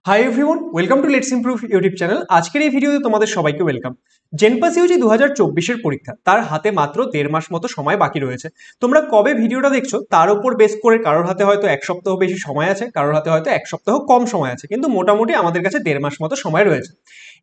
Hi everyone, welcome to let's improve YouTube channel. আজকের এই ভিডিওতে তোমাদের সবাইকে ওয়েলকাম। জেনপাস ইউজি 2024-এর পরীক্ষা, তার হাতে মাত্র 1.5 মাস মতো সময় বাকি রয়েছে। তোমরা কবে ভিডিওটা দেখছো তার উপর বেস করে কারোর হাতে হয়তো 1 সপ্তাহ বেশি সময় আছে, কারোর হাতে হয়তো 1 সপ্তাহ কম সময় আছে, কিন্তু মোটামুটি আমাদের কাছে 1.5 মাস মতো সময় রয়েছে।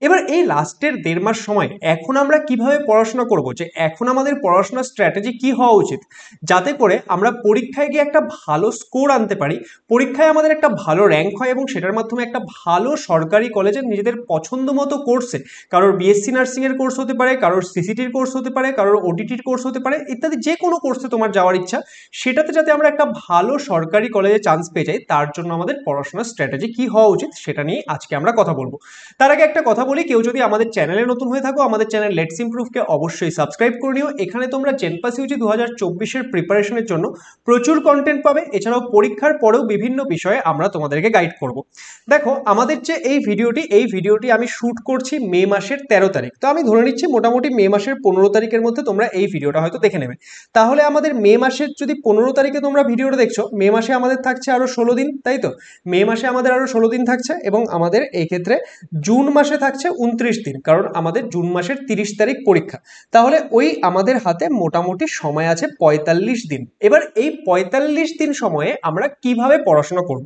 এবার এই লাস্টের 1.5 মাস সময় এখন আমরা কিভাবে পড়াশোনা করব, যে এখন আমাদের পড়াশোনার স্ট্র্যাটেজি কি হওয়া উচিত যাতে করে আমরা পরীক্ষায় গিয়ে একটা ভালো স্কোর আনতে পারি, পরীক্ষায় আমাদের একটা ভালো র্যাঙ্ক হয় এবং সেটার মাধ্যমে একটা ভালো সরকারি কলেজে নিজেদের পছন্দ মতো কোর্সে, কারোর বিএসসি নার্সিং এর কোর্স হতে পারে, কারোর সিসিটির কোর্স হতে পারে, কারোর ওটিটির কোর্স হতে পারে, ইত্যাদি যে কোনো কোর্সে তোমার যাওয়ার ইচ্ছা, সেটাতে যাতে আমরা একটা ভালো সরকারি কলেজে চান্স পেয়ে যাই, তার জন্য আমাদের পড়াশোনার স্ট্র্যাটেজি কি হওয়া উচিত সেটা নিয়ে আজকে আমরা কথা বলবো। তার আগে একটা কথা বলি, কেউ যদি আমাদের চ্যানেলে নতুন হয়ে থাকো, আমাদের চ্যানেল লেটস ইমপ্রুভকে অবশ্যই সাবস্ক্রাইব করে নিও। এখানে তোমরা জেনপাস ইউজি 2024-এর প্রিপারেশনের জন্য প্রচুর কন্টেন্ট পাবে। এছাড়াও পরীক্ষার পরেও বিভিন্ন বিষয়ে আমরা তোমাদেরকে গাইড করব। দেখো, আমাদের যে এই ভিডিওটি আমি শুট করছি মে মাসের 13 তারিখ। তো আমি ধরে নিচ্ছি মোটামুটি মে মাসের 15 তারিখের মধ্যে তোমরা এই ভিডিওটা হয়তো দেখে নেবে। তাহলে আমাদের মে মাসের যদি 15 তারিখে তোমরা ভিডিওটা দেখছো, মে মাসে আমাদের থাকছে আরো 16 দিন, তাই তো? মে মাসে আমাদের আরো 16 দিন থাকছে এবং আমাদের এই ক্ষেত্রে জুন মাসে থাকছে 29 দিন, কারণ আমাদের জুন মাসের 30 তারিখ পরীক্ষা। তাহলে ওই আমাদের হাতে মোটামুটি সময় আছে 45 দিন। এবার এই 45 দিন সময়ে আমরা কিভাবে পড়াশোনা করব?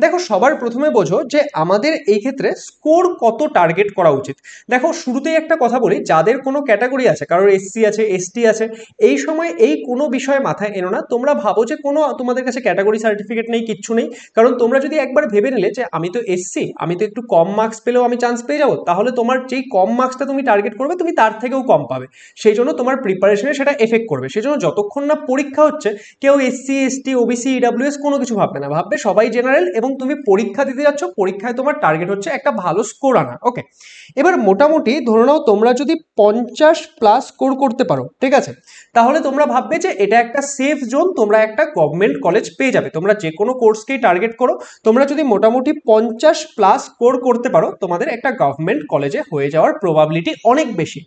দেখো, সবার প্রথমে বোঝো যে আমাদের এই ক্ষেত্রে স্কোর কত টার্গেট করা উচিত। দেখো, শুরুতেই একটা কথা বলি, যাদের কোনো ক্যাটাগরি আছে, কারোর এসসি আছে, এসটি আছে, এই সময় এই কোনো বিষয়ে মাথায় এনো না। তোমরা ভাবো যে কোনো তোমাদের কাছে ক্যাটাগরি সার্টিফিকেট নেই, কিচ্ছু নেই। কারণ তোমরা যদি একবার ভেবে নিলে যে আমি তো এসসি, আমি তো একটু কম মার্কস পেলেও আমি চান্স পেয়ে যাবো, তাহলে তোমার যেই কম মার্কসটা তুমি টার্গেট করবে তুমি তার থেকেও কম পাবে। সেই জন্য তোমার প্রিপারেশনে সেটা এফেক্ট করবে। সেই জন্য যতক্ষণ না পরীক্ষা হচ্ছে, কেউ এসসি, এসটি, ওবিসি, ইডাব্লিউএস কোনো কিছু ভাববে না, ভাববে সবাই জেনারেল এবং তুমি পরীক্ষা দিতে যাচ্ছ, পরীক্ষায় তোমার টার্গেট হচ্ছে একটা ভালো স্কোর আনা। ওকে, এবার মোটামুটি ধরে নাও তোমরা যদি 50+ স্কোর করতে পারো, ঠিক আছে, তাহলে তোমরা ভাববে যে এটা একটা সেফ জোন, তোমরা একটা গভর্নমেন্ট কলেজ পেয়ে যাবে। তোমরা যে কোনো কোর্সকেই টার্গেট করো, তোমরা যদি মোটামুটি 50+ স্কোর করতে পারো, তোমাদের একটা গভর্নমেন্ট কলেজে হয়ে যাওয়ার প্রবাবিলিটি অনেক বেশি।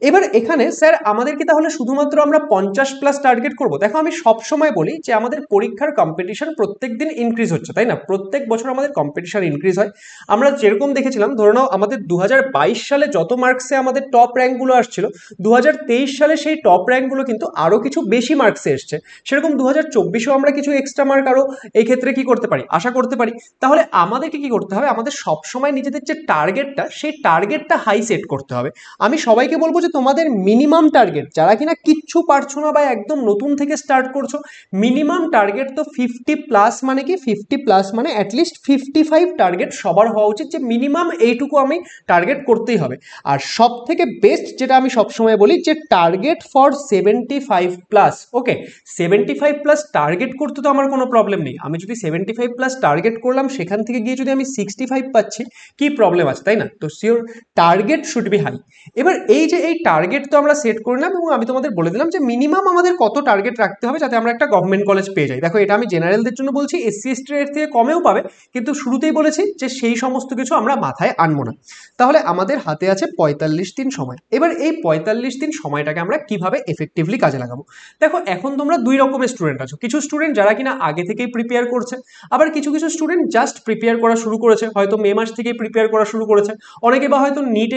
এবার এখানে স্যার আমাদের কি তাহলে শুধুমাত্র আমরা 50+ টার্গেট করব? দেখো, আমি সব সময় বলি যে আমাদের পরীক্ষার কম্পিটিশন প্রত্যেক দিন ইনক্রিজ হচ্ছে, তাই না? প্রত্যেক বছর আমাদের কম্পিটিশন ইনক্রিজ হয়। আমরা যেরকম দেখেছিলাম, ধরে নাও আমাদের 2022 সালে যত মার্কসে আমাদের টপ র্যাঙ্কগুলো আসছিল, 2023 সালে সেই টপ র্যাঙ্কগুলো কিন্তু আরো কিছু বেশি মার্কসে এসছে। সেরকম 2024-এও আমরা কিছু এক্সট্রা মার্ক আরো এই ক্ষেত্রে কি করতে পারি, আশা করতে পারি। তাহলে আমাদেরকে কি করতে হবে? আমাদের সবসময় নিজেদের যে টার্গেটটা, সেই টার্গেটটা হাই সেট করতে হবে। আমি সবাইকে বলবো যে তোমাদের মিনিমাম টার্গেট, যারা কিনা কিচ্ছু পারছো না বা একদম নতুন থেকে স্টার্ট করছো, মিনিমাম টার্গেট তো 50+। মানে কি 50+ মানে অ্যাটলিস্ট 55 টার্গেট সবার হওয়া উচিত, যে মিনিমাম এইটুকু আমি টার্গেট করতেই হবে। আর সব থেকে বেস্ট যেটা আমি সবসময় বলি, যে টার্গেট ফর 75+। ওকে, 75+ টার্গেট করতে তো আমার কোনো প্রবলেম নেই। আমি যদি 75+ টার্গেট করলাম, সেখান থেকে গিয়ে যদি আমি 65 পাচ্ছি, কি প্রবলেম আছে, তাই না? তো sure target should be high. এবার এই যে এই টার্গেট তো আমরা সেট করলাম এবং আমি তোমাদের বলে দিলাম যে মিনিমাম আমাদের কত টার্গেট রাখতে হবে যাতে আমরা একটা গভর্নমেন্ট কলেজ পেয়ে যাই। দেখো, এটা আমি জেনারেলদের জন্য বলছি, এসসি এসটি এর থেকে কমেও পাবে, কিন্তু শুরুতেই বলেছি যে সেই সমস্ত কিছু আমরা মাথায় আনবো না। তাহলে আমাদের হাতে আছে 45 দিন সময়। এবার এই 45 দিন সময়টাকে আমরা কিভাবে এফেক্টিভলি কাজে লাগাবো? দেখো, এখন তোমরা দুই রকমের স্টুডেন্ট আছো। কিছু স্টুডেন্ট যারা কিনা আগে থেকেই প্রিপেয়ার করছে, আবার কিছু কিছু স্টুডেন্ট জাস্ট প্রিপেয়ার করা শুরু করেছে, হয়তো মে মাস থেকেই প্রিপেয়ার করা শুরু করেছে। অনেকে বা হয়তো নিট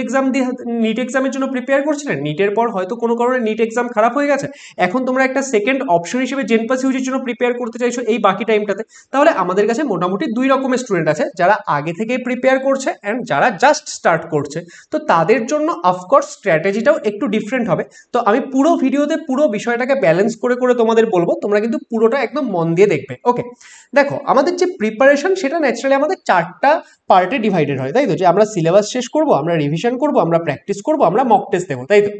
এক্সামের জন্য প্রিপেয়ার করছিলেন, নিটের পর হয়তো কোনো কারণে নিট এক্সাম খারাপ হয়ে গেছে, এখন তোমরা একটা সেকেন্ড অপশন হিসেবে জেনপাস ইউজির জন্য প্রিপেয়ার করতে চাইছো এই বাকি টাইমটাতে। তাহলে আমাদের কাছে মোটামুটি দুই রকমের স্টুডেন্ট আছে, যারা আগে থেকে প্রিপেয়ার করছে অ্যান্ড যারা জাস্ট স্টার্ট করছে। তো তাদের জন্য অফকোর্স স্ট্র্যাটেজিটাও একটু ডিফারেন্ট হবে। তো আমি পুরো ভিডিওতে পুরো বিষয়টাকে ব্যালেন্স করে করে তোমাদের বলবো, তোমরা কিন্তু পুরোটা একদম মন দিয়ে দেখবে। ওকে, দেখো, আমাদের যে প্রিপারেশন সেটা ন্যাচারালি আমাদের 4টা পার্টে ডিভাইডেড হয়, তাই তো? যে আমরা সিলেবাস শেষ করব, আমরা রিভিশন করব, আমরা প্র্যাকটিস করব, আমরা মক টেস্ট দেবো, তাই তো?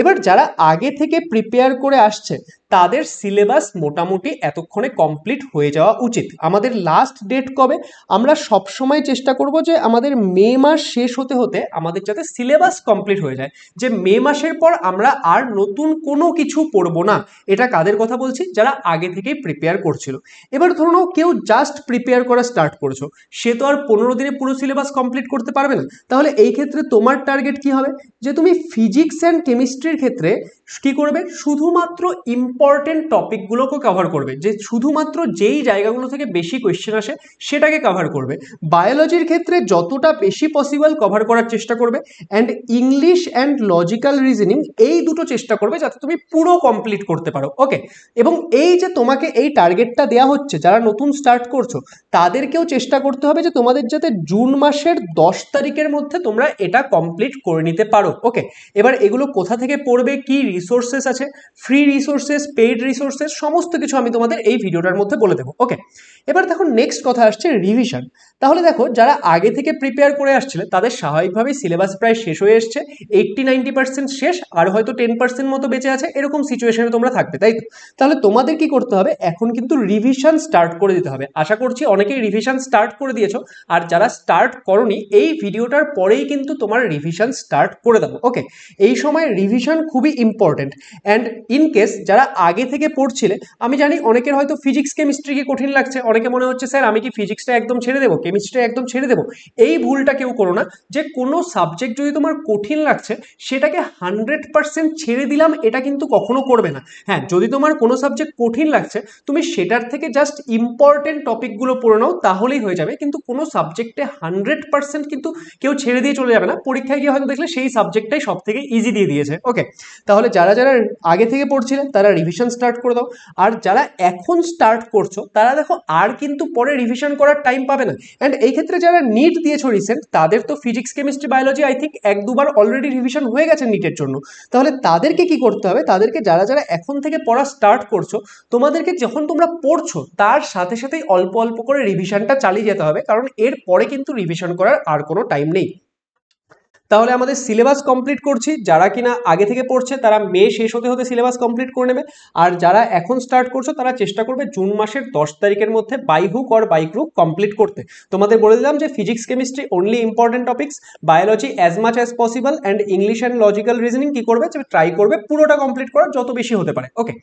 এবার যারা আগে থেকে প্রিপেয়ার করে আসছে, তাদের সিলেবাস মোটামুটি এতক্ষণে কমপ্লিট হয়ে যাওয়া উচিত। আমাদের লাস্ট ডেট কবে? আমরা সবসময় চেষ্টা করব যে আমাদের মে মাস শেষ হতে হতে আমাদের যাতে সিলেবাস কমপ্লিট হয়ে যায়, যে মে মাসের পর আমরা আর নতুন কোনো কিছু পড়বো না। এটা কাদের কথা বলছি? যারা আগে থেকেই প্রিপেয়ার করছিল। এবার ধরো নাও কেউ জাস্ট প্রিপেয়ার করা স্টার্ট করছো, সে তো আর 15 দিনে পুরো সিলেবাস কমপ্লিট করতে পারবে না। তাহলে এই ক্ষেত্রে তোমার টার্গেট কি হবে? যে তুমি ফিজিক্স অ্যান্ড কেমিস্ট্রির ক্ষেত্রে কি করবে? শুধুমাত্র ইম্পর্টেন্ট টপিকগুলোকে কভার করবে, যে শুধুমাত্র যেই জায়গাগুলো থেকে বেশি কোয়েশ্চেন আসে সেটাকে কভার করবে। বায়োলজির ক্ষেত্রে যতটা বেশি পসিবল কভার করার চেষ্টা করবে, and English and logical reasoning এই দুটো চেষ্টা করবে যাতে তুমি পুরো কমপ্লিট করতে পারো। ওকে, এবং এই যে তোমাকে এই টার্গেটটা দেওয়া হচ্ছে, যারা নতুন স্টার্ট করছো তাদেরকেও চেষ্টা করতে হবে যে তোমাদের যাতে জুন মাসের 10 তারিখের মধ্যে তোমরা এটা কমপ্লিট করে নিতে পারো। ওকে, এবার এগুলো কোথা থেকে পড়বে, কি রিসোর্সেস আছে, ফ্রি রিসোর্সেস, পেইড রিসোর্সেস, সমস্ত কিছু আমি তোমাদের এই ভিডিওটার মধ্যে বলে দেবো। ওকে, এবার দেখো নেক্সট কথা আসছে রিভিশন। তাহলে দেখো যারা আগে থেকে প্রিপেয়ার করে আসছিলে তাদের স্বাভাবিকভাবেই সিলেবাস প্রায় শেষ হয়ে এসছে, 80-90% শেষ, আর হয়তো 10% মতো বেঁচে আছে, এরকম সিচুয়েশনে তোমরা থাকবে, তাই তো? তাহলে তোমাদের কি করতে হবে, এখন কিন্তু রিভিশন স্টার্ট করে দিতে হবে। আশা করছি অনেকেই রিভিশন স্টার্ট করে দিয়েছো, আর যারা স্টার্ট করনি এই ভিডিওটার পরেই কিন্তু তোমার রিভিশন স্টার্ট করে দেবো। ওকে, এই সময় রিভিশন খুবই ইম্পর্টেন্ট। অ্যান্ড ইন কেস যারা আগে থেকে পড়ছিলে, আমি জানি অনেকের হয়তো ফিজিক্স কেমিস্ট্রিকে কঠিন লাগছে, অনেকে মনে হচ্ছে স্যার আমি কি ফিজিক্সটা একদম ছেড়ে দেবো, কেমিস্ট্রি একদম ছেড়ে দেবো। এই ভুলটা কেউ করো না, যে কোনো সাবজেক্ট যদি তোমার কঠিন লাগছে সেটাকে 100% ছেড়ে দিলাম এটা কিন্তু কখনো করবে না। হ্যাঁ, যদি তোমার কোনো সাবজেক্ট কঠিন লাগছে তুমি সেটার থেকে জাস্ট ইম্পর্টেন্ট টপিকগুলো পড়ে নাও, তাহলেই হয়ে যাবে। কিন্তু কোনো সাবজেক্টে 100% কিন্তু কেউ ছেড়ে দিয়ে চলে যাবে না, পরীক্ষায় গিয়ে হয়তো দেখলে সেই সাবজেক্টটাই সব থেকে ইজি দিয়ে দিয়েছে। ওকে, তাহলে যারা যারা আগে থেকে পড়ছিলেন তারা রিভিশন স্টার্ট করে দাও, আর যারা এখন স্টার্ট করছো তারা দেখো আর কিন্তু পরে রিভিশন করার টাইম পাবে না। অ্যান্ড এই ক্ষেত্রে যারা নিট দিয়েছো রিসেন্ট, তাদের তো physics chemistry biology I think 1-2 bar already revision হয়ে গেছে নিটের জন্য। তাহলে তাদেরকে কি করতে হবে, তাদেরকে যারা যারা এখন থেকে পড়া স্টার্ট করছো, তোমাদেরকে যখন তোমরা পড়ছো তার সাথে সাথেই অল্প অল্প করে রিভিশনটা চালিয়ে যেতে হবে, কারণ এর পরে কিন্তু রিভিশন করার আর কোনো টাইম নেই। তাহলে আমাদের সিলেবাস কমপ্লিট করছি, যারা কিনা আগে থেকে পড়ছে তারা মে শেষ হতে হতে সিলেবাস কমপ্লিট করে নেবে, আর যারা এখন স্টার্ট করছো তারা চেষ্টা করবে জুন মাসের 10 তারিখের মধ্যে by hook or by crook complete করতে। তোমাদের বলে দিলাম যে physics chemistry only important topics, biology as much as possible, and English and logical reasoning কি করবে, ট্রাই করবে পুরোটা কমপ্লিট করার যত বেশি হতে পারে। ওকে,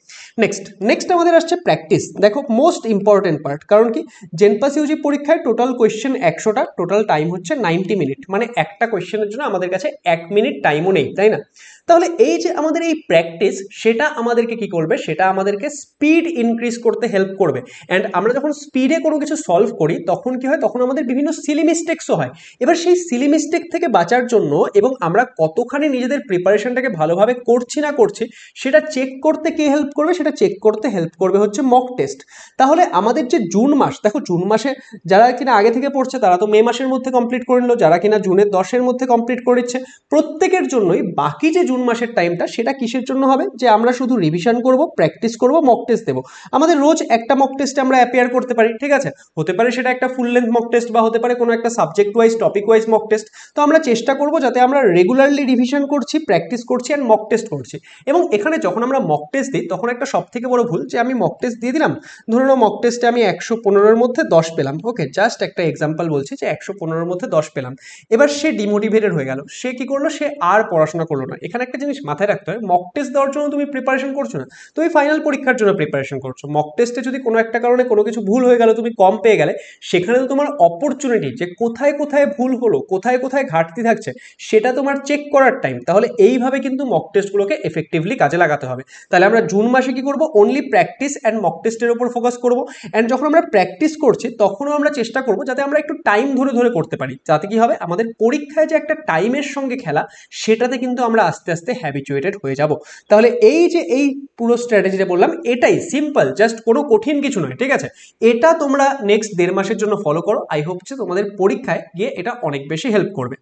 নেক্সট আমাদের আসছে প্র্যাকটিস। দেখো মোস্ট ইম্পর্টেন্ট পার্ট, কারণ কি জেনপাস ইউজি পরীক্ষায় টোটাল কোয়েশ্চেন 100টা, টোটাল টাইম হচ্ছে 90 মিনিট, মানে একটা কোয়েশ্চেনের জন্য আমাদের কাছে 1 মিনিট টাইমও নেই, তাই না? তাহলে এই যে আমাদের এই প্র্যাকটিস, সেটা আমাদেরকে কি করবে, সেটা আমাদেরকে স্পিড ইনক্রিজ করতে হেল্প করবে। অ্যান্ড আমরা যখন স্পিডে কোনো কিছু সলভ করি তখন কি হয়, তখন আমাদের বিভিন্ন সিলি মিস্টেক্সও হয়। এবার সেই সিলি মিস্টেক থেকে বাঁচার জন্য এবং আমরা কতখানি নিজেদের প্রিপারেশনটাকে ভালোভাবে করছি না করছি সেটা চেক করতে কে হেল্প করবে, সেটা চেক করতে হেল্প করবে হচ্ছে মক টেস্ট। তাহলে আমাদের যে জুন মাস, দেখো জুন মাসে যারা কিনা আগে থেকে পড়ছে তারা তো মে মাসের মধ্যে কমপ্লিট করে নিল, যারা কিনা জুনের 10-এর মধ্যে কমপ্লিট করে দিচ্ছে, প্রত্যেকের জন্যই বাকি যে জুন মাসের টাইমটা সেটা কিসের জন্য হবে, যে আমরা শুধু রিভিশন করব, প্র্যাকটিস করব, মক টেস্ট দেবো। আমাদের রোজ একটা মক টেস্টে আমরা অ্যাপিয়ার করতে পারি, ঠিক আছে? হতে পারে সেটা একটা ফুল লেন্থ মক টেস্ট, বা হতে পারে কোনো একটা subject wise topic wise mock test. তো আমরা চেষ্টা করব যাতে আমরা রেগুলারলি রিভিশন করছি, প্র্যাকটিস করছি অ্যান্ড মক টেস্ট করছি। এবং এখানে যখন আমরা মক টেস্ট দিই তখন একটা সব থেকে বড় ভুল, যে আমি মক টেস্ট দিয়ে দিলাম, ধরুন মক টেস্টে আমি 115-এর মধ্যে 10 পেলাম। ওকে, জাস্ট একটা এক্সাম্পল বলছি, যে 115-এর মধ্যে 10 পেলাম, এবার সে ডিমোটিভেটেড হয়ে গেল, সে কি করলো, সে আর পড়াশোনা করলো না। এখানে একটা জিনিস মাথায় রাখতে হয়, মক টেস্ট দেওয়ার জন্য তুমি প্রিপারেশন করছো না, তুমি ফাইনাল পরীক্ষার জন্য প্রিপারেশন করছো। মক টেস্টে যদি কোনো একটা কারণে কোনো কিছু ভুল হয়ে গেল, তুমি কম পেয়ে গেলে, সেখানে তো তোমার অপরচুনিটি যে কোথায় কোথায় ভুল হলো, কোথায় কোথায় ঘাটতি থাকছে সেটা তোমার চেক করার টাইম। তাহলে এইভাবে কিন্তু মক টেস্টগুলোকে এফেক্টিভলি কাজে লাগাতে হবে। তাহলে আমরা জুন মাসে কি করব, অনলি প্র্যাকটিস অ্যান্ড মক টেস্টের উপর ফোকাস করব। অ্যান্ড যখন আমরা প্র্যাকটিস করছি তখনও আমরা চেষ্টা করব যাতে আমরা একটু টাইম ধরে ধরে করতে পারি, যাতে কি হবে, আমাদের পরীক্ষায় যে একটা টাইমের সঙ্গে খেলা, সেটাতে কিন্তু আমরা আস্তে আস্তে হ্যাবিচুয়েটেড হয়ে যাব। তাহলে এই যে এই পুরো স্ট্র্যাটেজিটা বললাম, এটাই সিম্পল, জাস্ট কোনো কঠিন কিছু নয়, ঠিক আছে? এটা তোমরা নেক্সট 1.5 মাসের জন্য ফলো করো, আই হোপ যে তোমাদের পরীক্ষায় গিয়ে এটা অনেক বেশি হেল্প করবে।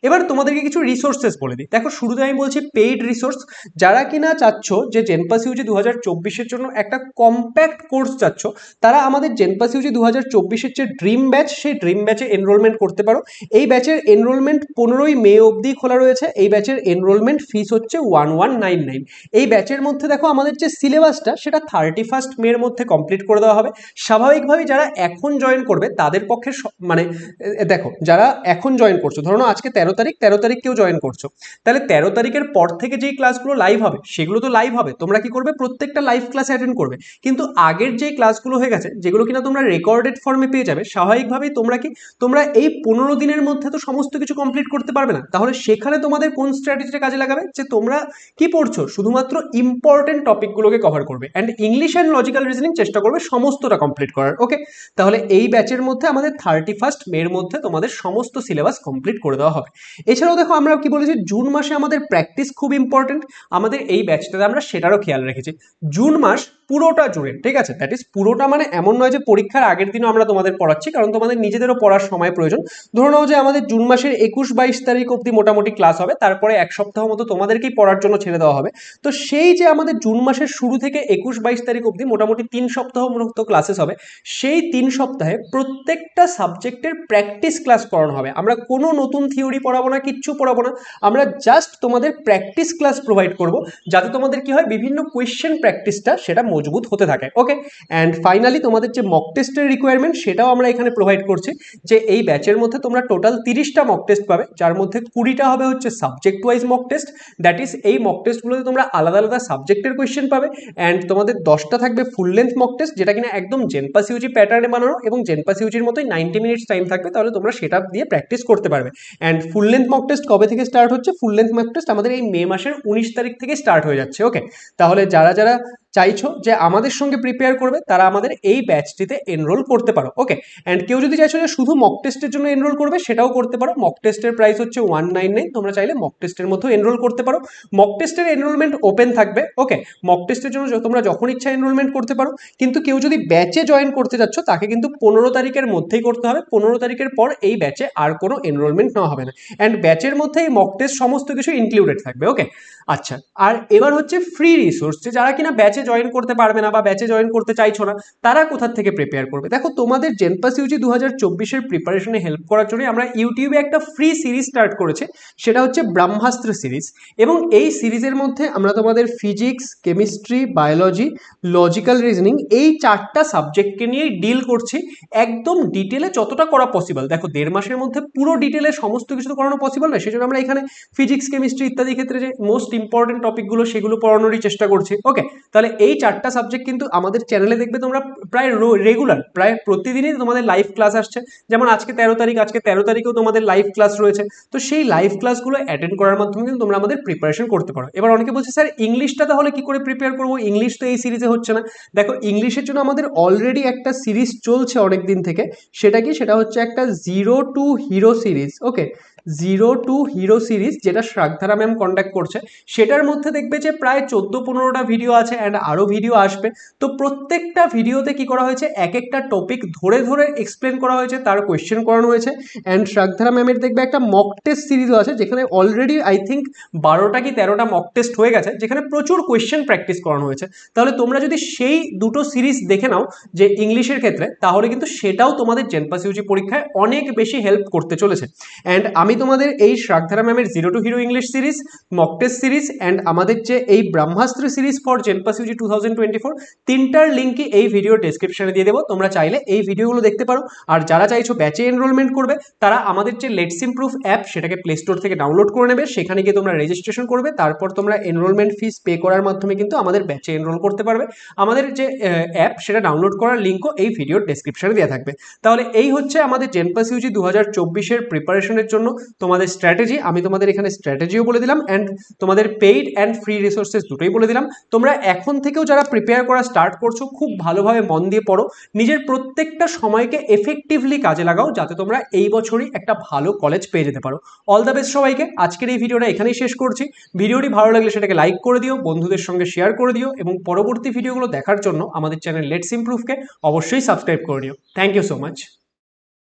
এবার তোমাদেরকে কিছু রিসোর্সেস বলে দিই। দেখো শুরুতে আমি বলছি পেইড রিসোর্স। যারা কিনা চাচ্ছ যে জেনপাস ইউজি 2024-এর জন্য একটা কম্প্যাক্ট কোর্স চাচ্ছ, তারা আমাদের জেনপাস ইউজি 2024-এর যে ড্রিম ব্যাচ, সেই ড্রিম ব্যাচে এনরোলমেন্ট করতে পারো। এই ব্যাচের এনরোলমেন্ট 15ই মে অবধি খোলা রয়েছে। এই ব্যাচের এনরোলমেন্ট ফিস হচ্ছে 1199। এই ব্যাচের মধ্যে দেখো আমাদের যে সিলেবাসটা সেটা 31 মের মধ্যে কমপ্লিট করে দেওয়া হবে। স্বাভাবিকভাবেই যারা এখন জয়েন করবে তাদের পক্ষে মানে দেখো যারা এখন জয়েন করছো, ধরো আজকে 13 তারিখ কেউ জয়েন করছো, তাহলে 13 তারিখের পর থেকে যেই ক্লাসগুলো লাইভ হবে সেগুলো তো লাইভ হবে, তোমরা কি করবে, প্রত্যেকটা লাইভ ক্লাস অ্যাটেন্ড করবে। কিন্তু আগের যে ক্লাসগুলো হয়ে গেছে, যেগুলো কিনা তোমরা রেকর্ডেড ফর্মে পেয়ে যাবে, স্বাভাবিকভাবেই তোমরা এই 15 দিনের মধ্যে তো সমস্ত কিছু কমপ্লিট করতে পারবে না। তাহলে সেখানে তোমাদের কোন স্ট্র্যাটেজিটা কাজে লাগাবে, যে তোমরা কি পড়ছো শুধুমাত্র ইম্পর্টেন্ট টপিকগুলোকে কভার করবে and English and logical reasoning চেষ্টা করবে সমস্তটা কমপ্লিট করার। ওকে, তাহলে এই ব্যাচের মধ্যে আমাদের 31 মের মধ্যে তোমাদের সমস্ত সিলেবাস কমপ্লিট করে দেওয়া হবে। এছাড়াও দেখো আমরা কি বলেছি, জুন মাসে আমাদের প্র্যাকটিস খুব ইম্পর্টেন্ট, আমাদের এই ব্যাচটাতে আমরা সেটারও খেয়াল রেখেছি। জুন মাস পুরোটা জুড়ে, ঠিক আছে, দ্যাট ইজ পুরোটা মানে এমন নয় যে পরীক্ষার আগের দিনও আমরা তোমাদের পড়াচ্ছি, কারণ তোমাদের নিজেদেরও পড়ার সময় প্রয়োজন। ধরে নাও যে আমাদের জুন মাসের 21-22 তারিখ অবধি মোটামুটি ক্লাস হবে, তারপরে এক সপ্তাহ মতো তোমাদেরকেই পড়ার জন্য ছেড়ে দেওয়া হবে। তো সেই যে আমাদের জুন মাসের শুরু থেকে 21-22 তারিখ অবধি মোটামুটি 3 সপ্তাহ মতো ক্লাসেস হবে, সেই 3 সপ্তাহে প্রত্যেকটা সাবজেক্টের প্র্যাকটিস ক্লাস করানো হবে। আমরা কোনো নতুন থিওরি পড়াবো না, কিচ্ছু পড়াবো না, আমরা জাস্ট তোমাদের প্র্যাকটিস ক্লাস প্রোভাইড করব, যাতে তোমাদের কি হয় বিভিন্ন কোয়েশ্চেন প্র্যাকটিসটা সেটা মজবুত হতে থাকে। ওকে, অ্যান্ড ফাইনালি তোমাদের যে মক টেস্টের রিকোয়ারমেন্ট সেটাও আমরা এখানে প্রোভাইড করছি, যে এই ব্যাচের মধ্যে তোমরা টোটাল 30টা মক টেস্ট পাবে, যার মধ্যে 20টা হবে হচ্ছে subject wise mock test, that is এই মক টেস্টগুলোতে তোমরা আলাদা আলাদা সাবজেক্টের কোয়েশ্চেন পাবে, অ্যান্ড তোমাদের 10টা থাকবে ফুল লেন্থ মক টেস্ট, যেটা কিনা একদম জেনপাস ইউজি প্যাটার্নে বানানো এবং জেনপাস ইউজির মতোই 90 মিনিটস টাইম থাকবে, তাহলে তোমরা সেটা দিয়ে প্র্যাকটিস করতে পারবে। And full length mock test কবে থেকে স্টার্ট হচ্ছে, ফুল লেন্থ মক টেস্ট আমাদের এই মে মাসের 19 তারিখ থেকে স্টার্ট হয়ে যাচ্ছে। ওকে, তাহলে যারা যারা চাইছো যে আমাদের সঙ্গে প্রিপেয়ার করবে তারা আমাদের এই ব্যাচটিতে এনরোল করতে পারো। ওকে, অ্যান্ড কেউ যদি চাইছো যে শুধু মক টেস্টের জন্য এনরোল করবে সেটাও করতে পারো। মক টেস্টের প্রাইস হচ্ছে 199, তোমরা চাইলে মক টেস্টের মধ্যেও এনরোল করতে পারো। মক টেস্টের এনরোলমেন্ট ওপেন থাকবে। ওকে, মক টেস্টের জন্য তোমরা যখন ইচ্ছা এনরোলমেন্ট করতে পারো, কিন্তু কেউ যদি ব্যাচে জয়েন করতে যাচ্ছ তাকে কিন্তু 15 তারিখের মধ্যেই করতে হবে। 15 তারিখের পর এই ব্যাচে আর কোনো এনরোলমেন্ট নেওয়া হবে না, অ্যান্ড ব্যাচের মধ্যে এই মক টেস্ট সমস্ত কিছু ইনক্লুডেড থাকবে। ওকে, আচ্ছা, আর এবার হচ্ছে ফ্রি রিসোর্স, যে যারা কিনা ব্যাচে জয়েন করতে পারবে না বা ব্যাচে জয়েন করতে চাইছো না, তারা কোথা থেকে প্রিপেয়ার করবে। দেখো, তোমাদের জেনপাস ইউজি 2024-এর প্রিপারেশনে হেল্প করার জন্য আমরা ইউটিউবে একটা ফ্রি সিরিজ স্টার্ট করেছি, সেটা হচ্ছে ব্রহ্মাস্ত্র সিরিজ। এবং এই সিরিজের মধ্যে আমরা তোমাদের physics, chemistry, biology, logical reasoning এই 4টা সাবজেক্টকে নিয়ে ডিল করছি একদম ডিটেলে, যতটা করা পসিবল। দেখো, 1.5 মাসের মধ্যে পুরো ডিটেলে সমস্ত কিছু তো করানো পসিবল নয়, সেজন্য আমরা এখানে ফিজিক্স, কেমিস্ট্রি ইত্যাদি ক্ষেত্রে যে মোস্ট ইম্পর্টেন্ট টপিকগুলো সেগুলো পড়ানোরই চেষ্টা করছি। ওকে, তাহলে এই 4টা সাবজেক্ট কিন্তু আমাদের চ্যানেলে দেখবে তোমরা প্রায় রেগুলার, প্রায় প্রতিদিনই তোমাদের লাইভ ক্লাস আসছে। যেমন আজকে 13 তারিখ, আজকে 13 তারিখেও তোমাদের লাইভ ক্লাস রয়েছে। তো সেই লাইভ ক্লাসগুলো অ্যাটেন্ড করার মাধ্যমে কিন্তু তোমরা আমাদের প্রিপারেশন করতে পারো। এবার অনেকে বলছে, স্যার ইংলিশটা তাহলে কি করে প্রিপেয়ার করবো, ইংলিশ তো এই সিরিজে হচ্ছে না। দেখো, ইংলিশের জন্য আমাদের অলরেডি একটা সিরিজ চলছে অনেক দিন থেকে, সেটা কি, সেটা হচ্ছে একটা 0 to hero series. Okay, 0 to hero series, যেটা শ্রাগধারা ম্যাম কন্ডাক্ট করছে, সেটার মধ্যে দেখবে যে প্রায় 14-15টা ভিডিও আছে অ্যান্ড আরও ভিডিও আসবে। তো প্রত্যেকটা ভিডিওতে কি করা হয়েছে, এক একটা টপিক ধরে ধরে এক্সপ্লেন করা হয়েছে, তার কোয়েশ্চেন করানো হয়েছে। অ্যান্ড শ্রাগধারা ম্যামের দেখবে একটা মক টেস্ট সিরিজও আছে, যেখানে অলরেডি আই থিঙ্ক 12টা কি 13টা মক টেস্ট হয়ে গেছে, যেখানে প্রচুর কোয়েশ্চেন প্র্যাকটিস করানো হয়েছে। তাহলে তোমরা যদি সেই দুটো সিরিজ দেখে নাও যে ইংলিশের ক্ষেত্রে, তাহলে কিন্তু সেটাও তোমাদের জেনপাস ইউজি পরীক্ষায় অনেক বেশি হেল্প করতে চলেছে। অ্যান্ড আমি তোমাদের এই শ্রাগধারা ম্যামের 0 to hero English series, mock test series and আমাদের যে এই ব্রহ্মাস্ত্র সিরিজ ফর জেনপাস ইউজি 2024, তিনটার লিঙ্কই এই ভিডিও ডেসক্রিপশনে দিয়ে দেবো, তোমরা চাইলে এই ভিডিওগুলো দেখতে পারো। আর যারা চাইছো ব্যাচে এনরোলমেন্ট করবে, তারা আমাদের যে লেটস ইমপ্রুভ অ্যাপ, সেটাকে প্লে স্টোর থেকে ডাউনলোড করে নেবে, সেখানে গিয়ে তোমরা রেজিস্ট্রেশন করবে, তারপর তোমরা এনরোলমেন্ট ফিস পে করার মাধ্যমে কিন্তু আমাদের ব্যাচে এনরোল করতে পারবে। আমাদের যে অ্যাপ, সেটা ডাউনলোড করার লিঙ্কও এই ভিডিওর ডেসক্রিপশনে দেওয়া থাকবে। তাহলে এই হচ্ছে আমাদের জেনপাস ইউজি 2024-এর প্রিপারেশনের জন্য তোমাদের স্ট্র্যাটেজি। আমি তোমাদের এখানে স্ট্র্যাটেজিও বলে দিলাম অ্যান্ড তোমাদের পেইড অ্যান্ড ফ্রি রিসোর্সেস দুটোই বলে দিলাম। তোমরা এখন থেকেও যারা প্রিপেয়ার করা স্টার্ট করছো, খুব ভালোভাবে মন দিয়ে পড়ো, নিজের প্রত্যেকটা সময়কে এফেক্টিভলি কাজে লাগাও, যাতে তোমরা এই বছরই একটা ভালো কলেজ পেয়ে যেতে পারো। অল দ্য বেস্ট সবাইকে। আজকের এই ভিডিওটা এখানেই শেষ করছি। ভিডিওটি ভালো লাগলে সেটাকে লাইক করে দিও, বন্ধুদের সঙ্গে শেয়ার করে দিও, এবং পরবর্তী ভিডিওগুলো দেখার জন্য আমাদের চ্যানেল লেটস ইমপ্রুভকে অবশ্যই সাবস্ক্রাইব করে দিও। Thank you so much.